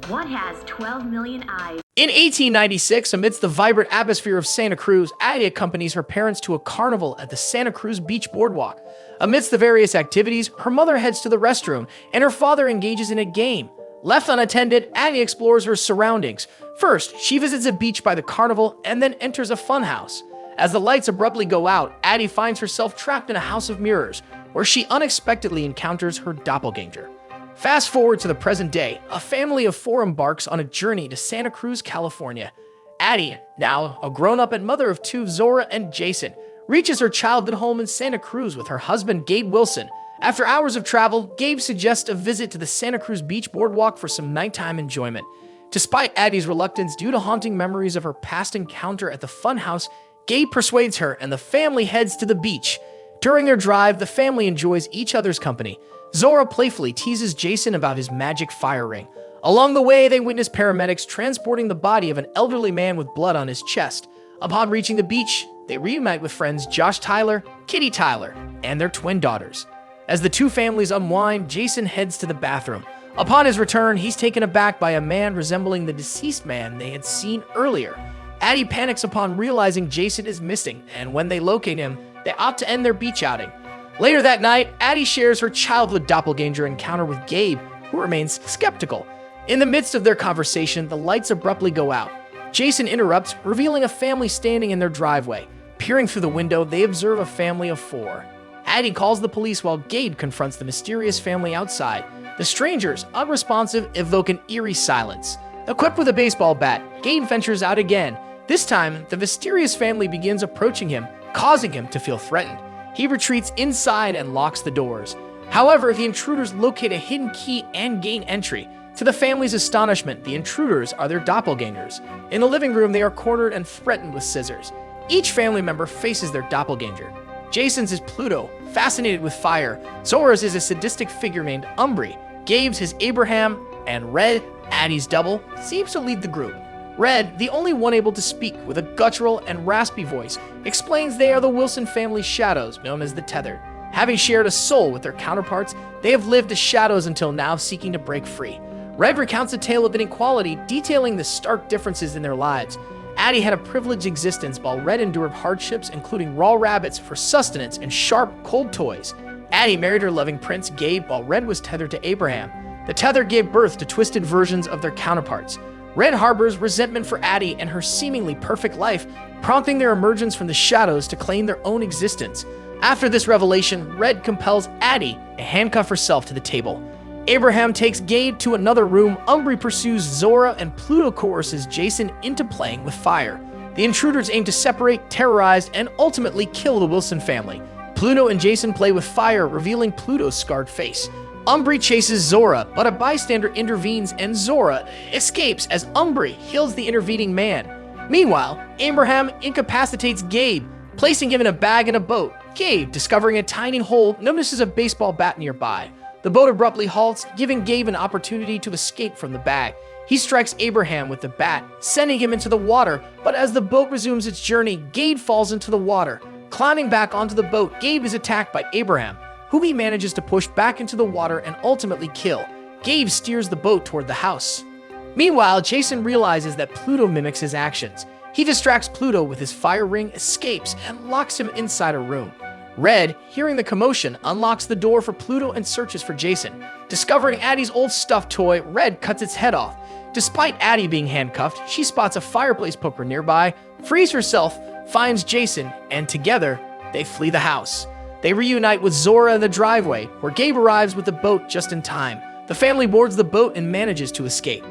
What has 12 million eyes? In 1896, amidst the vibrant atmosphere of Santa Cruz, Addie accompanies her parents to a carnival at the Santa Cruz Beach Boardwalk. Amidst the various activities, her mother heads to the restroom, and her father engages in a game. Left unattended, Addie explores her surroundings. First, she visits a beach by the carnival and then enters a funhouse. As the lights abruptly go out, Addie finds herself trapped in a house of mirrors, where she unexpectedly encounters her doppelganger. Fast forward to the present day, a family of four embarks on a journey to Santa Cruz, California. Addie, now a grown-up and mother of two, Zora and Jason, reaches her childhood home in Santa Cruz with her husband, Gabe Wilson. After hours of travel, Gabe suggests a visit to the Santa Cruz Beach Boardwalk for some nighttime enjoyment. Despite Addie's reluctance due to haunting memories of her past encounter at the funhouse, Gabe persuades her and the family heads to the beach. During their drive, the family enjoys each other's company. Zora playfully teases Jason about his magic fire ring. Along the way, they witness paramedics transporting the body of an elderly man with blood on his chest. Upon reaching the beach, they reunite with friends Josh Tyler, Kitty Tyler, and their twin daughters. As the two families unwind, Jason heads to the bathroom. Upon his return, he's taken aback by a man resembling the deceased man they had seen earlier. Addie panics upon realizing Jason is missing, and when they locate him, they opt to end their beach outing. Later that night, Addie shares her childhood doppelganger encounter with Gabe, who remains skeptical. In the midst of their conversation, the lights abruptly go out. Jason interrupts, revealing a family standing in their driveway. Peering through the window, they observe a family of four. Addie calls the police while Gabe confronts the mysterious family outside. The strangers, unresponsive, evoke an eerie silence. Equipped with a baseball bat, Gabe ventures out again. This time, the mysterious family begins approaching him, causing him to feel threatened. He retreats inside and locks the doors. However, the intruders locate a hidden key and gain entry. To the family's astonishment, the intruders are their doppelgangers. In the living room, they are cornered and threatened with scissors. Each family member faces their doppelganger. Jason's is Pluto, fascinated with fire. Zora's is a sadistic figure named Umbri. Gabe's is Abraham, and Red, Addie's double, seems to lead the group. Red, the only one able to speak with a guttural and raspy voice, explains they are the Wilson family's shadows, known as the Tethered. Having shared a soul with their counterparts, they have lived as shadows until now, seeking to break free. Red recounts a tale of inequality, detailing the stark differences in their lives. Addie had a privileged existence while Red endured hardships, including raw rabbits for sustenance and sharp, cold toys. Addie married her loving prince, Gabe, while Red was tethered to Abraham. The tether gave birth to twisted versions of their counterparts. Red harbors resentment for Addie and her seemingly perfect life, prompting their emergence from the shadows to claim their own existence. After this revelation, Red compels Addie to handcuff herself to the table. Abraham takes Gabe to another room, Umbri pursues Zora, and Pluto coerces Jason into playing with fire. The intruders aim to separate, terrorize, and ultimately kill the Wilson family. Pluto and Jason play with fire, revealing Pluto's scarred face. Umbri chases Zora, but a bystander intervenes and Zora escapes as Umbri heals the intervening man. Meanwhile, Abraham incapacitates Gabe, placing him in a bag in a boat. Gabe, discovering a tiny hole, notices a baseball bat nearby. The boat abruptly halts, giving Gabe an opportunity to escape from the bag. He strikes Abraham with the bat, sending him into the water, but as the boat resumes its journey, Gabe falls into the water. Climbing back onto the boat, Gabe is attacked by Abraham, whom he manages to push back into the water and ultimately kill. Gabe steers the boat toward the house. Meanwhile, Jason realizes that Pluto mimics his actions. He distracts Pluto with his fire ring, escapes, and locks him inside a room. Red, hearing the commotion, unlocks the door for Pluto and searches for Jason. Discovering Addie's old stuffed toy, Red cuts its head off. Despite Addie being handcuffed, she spots a fireplace poker nearby, frees herself, finds Jason, and together, they flee the house. They reunite with Zora in the driveway, where Gabe arrives with the boat just in time. The family boards the boat and manages to escape.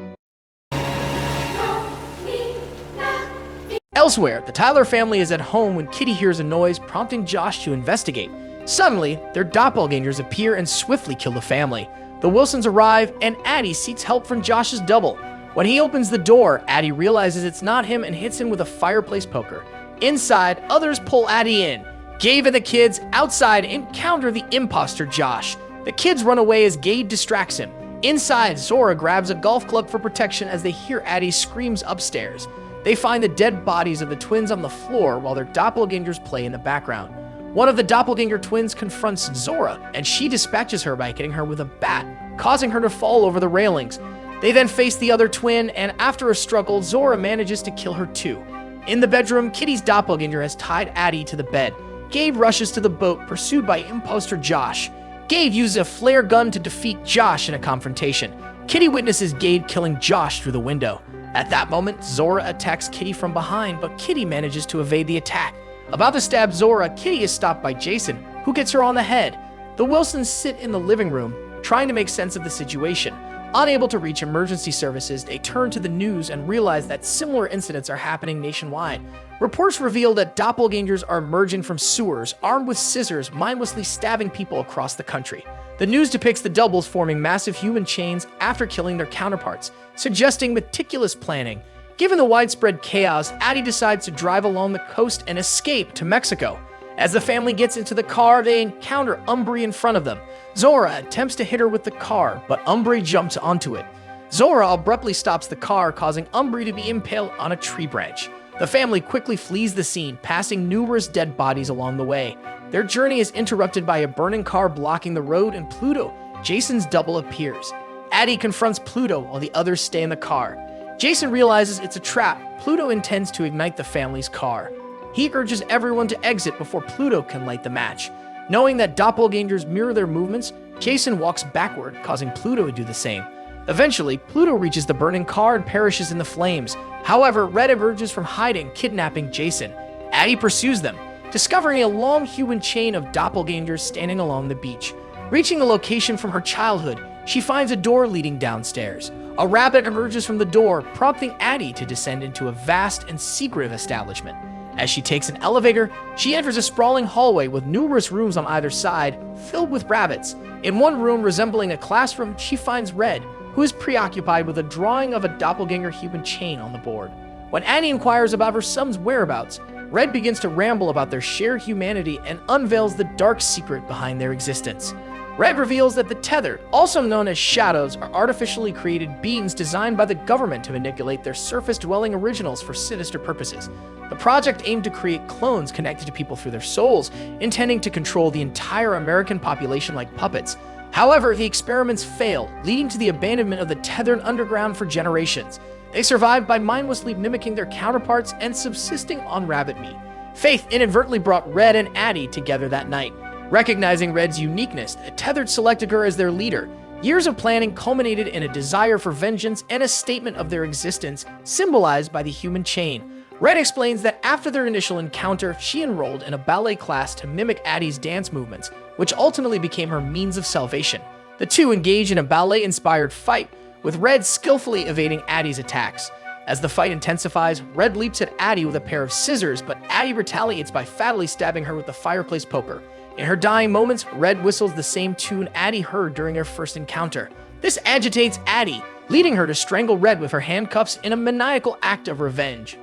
Elsewhere, the Tyler family is at home when Kitty hears a noise, prompting Josh to investigate. Suddenly, their doppelgangers appear and swiftly kill the family. The Wilsons arrive, and Addie seeks help from Josh's double. When he opens the door, Addie realizes it's not him and hits him with a fireplace poker. Inside, others pull Addie in. Gabe and the kids outside encounter the imposter Josh. The kids run away as Gabe distracts him. Inside, Zora grabs a golf club for protection as they hear Addie's screams upstairs. They find the dead bodies of the twins on the floor while their doppelgangers play in the background. One of the doppelganger twins confronts Zora, and she dispatches her by hitting her with a bat, causing her to fall over the railings. They then face the other twin, and after a struggle, Zora manages to kill her too. In the bedroom, Kitty's doppelganger has tied Addie to the bed. Gabe rushes to the boat, pursued by imposter Josh. Gabe uses a flare gun to defeat Josh in a confrontation. Kitty witnesses Gabe killing Josh through the window. At that moment, Zora attacks Kitty from behind, but Kitty manages to evade the attack. About to stab Zora, Kitty is stopped by Jason, who gets her on the head. The Wilsons sit in the living room, trying to make sense of the situation. Unable to reach emergency services, they turn to the news and realize that similar incidents are happening nationwide. Reports reveal that doppelgangers are emerging from sewers, armed with scissors, mindlessly stabbing people across the country. The news depicts the doubles forming massive human chains after killing their counterparts, suggesting meticulous planning. Given the widespread chaos, Addie decides to drive along the coast and escape to Mexico. As the family gets into the car, they encounter Umbre in front of them. Zora attempts to hit her with the car, but Umbre jumps onto it. Zora abruptly stops the car, causing Umbre to be impaled on a tree branch. The family quickly flees the scene, passing numerous dead bodies along the way. Their journey is interrupted by a burning car blocking the road, and Pluto, Jason's double, appears. Addie confronts Pluto while the others stay in the car. Jason realizes it's a trap. Pluto intends to ignite the family's car. He urges everyone to exit before Pluto can light the match. Knowing that doppelgangers mirror their movements, Jason walks backward, causing Pluto to do the same. Eventually, Pluto reaches the burning car and perishes in the flames. However, Red emerges from hiding, kidnapping Jason. Addie pursues them, discovering a long human chain of doppelgangers standing along the beach. Reaching the location from her childhood, she finds a door leading downstairs. A rabbit emerges from the door, prompting Addie to descend into a vast and secretive establishment. As she takes an elevator, she enters a sprawling hallway with numerous rooms on either side, filled with rabbits. In one room resembling a classroom, she finds Red, who is preoccupied with a drawing of a doppelganger human chain on the board. When Addie inquires about her son's whereabouts, Red begins to ramble about their shared humanity and unveils the dark secret behind their existence. Red reveals that the Tethered, also known as Shadows, are artificially created beings designed by the government to manipulate their surface-dwelling originals for sinister purposes. The project aimed to create clones connected to people through their souls, intending to control the entire American population like puppets. However, the experiments failed, leading to the abandonment of the Tethered underground for generations. They survived by mindlessly mimicking their counterparts and subsisting on rabbit meat. Faith inadvertently brought Red and Addie together that night. Recognizing Red's uniqueness, the Tethered selected her as their leader. Years of planning culminated in a desire for vengeance and a statement of their existence, symbolized by the human chain. Red explains that after their initial encounter, she enrolled in a ballet class to mimic Addie's dance movements, which ultimately became her means of salvation. The two engage in a ballet-inspired fight, with Red skillfully evading Addie's attacks. As the fight intensifies, Red leaps at Addie with a pair of scissors, but Addie retaliates by fatally stabbing her with the fireplace poker. In her dying moments, Red whistles the same tune Addie heard during their first encounter. This agitates Addie, leading her to strangle Red with her handcuffs in a maniacal act of revenge.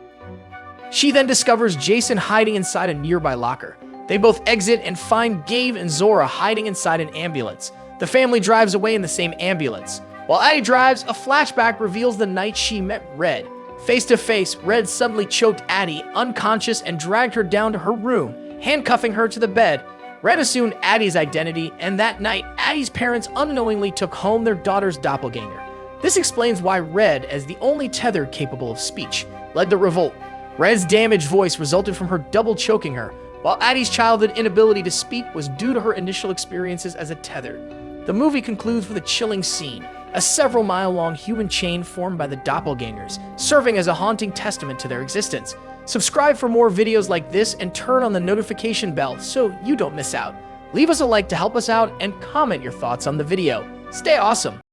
She then discovers Jason hiding inside a nearby locker. They both exit and find Gabe and Zora hiding inside an ambulance. The family drives away in the same ambulance. While Addie drives, a flashback reveals the night she met Red. Face to face, Red suddenly choked Addie, unconscious, and dragged her down to her room, handcuffing her to the bed. Red assumed Addie's identity, and that night, Addie's parents unknowingly took home their daughter's doppelganger. This explains why Red, as the only Tethered capable of speech, led the revolt. Red's damaged voice resulted from her double choking her, while Addie's childhood inability to speak was due to her initial experiences as a Tethered. The movie concludes with a chilling scene, a several-mile-long human chain formed by the doppelgangers, serving as a haunting testament to their existence. Subscribe for more videos like this and turn on the notification bell so you don't miss out. Leave us a like to help us out and comment your thoughts on the video. Stay awesome!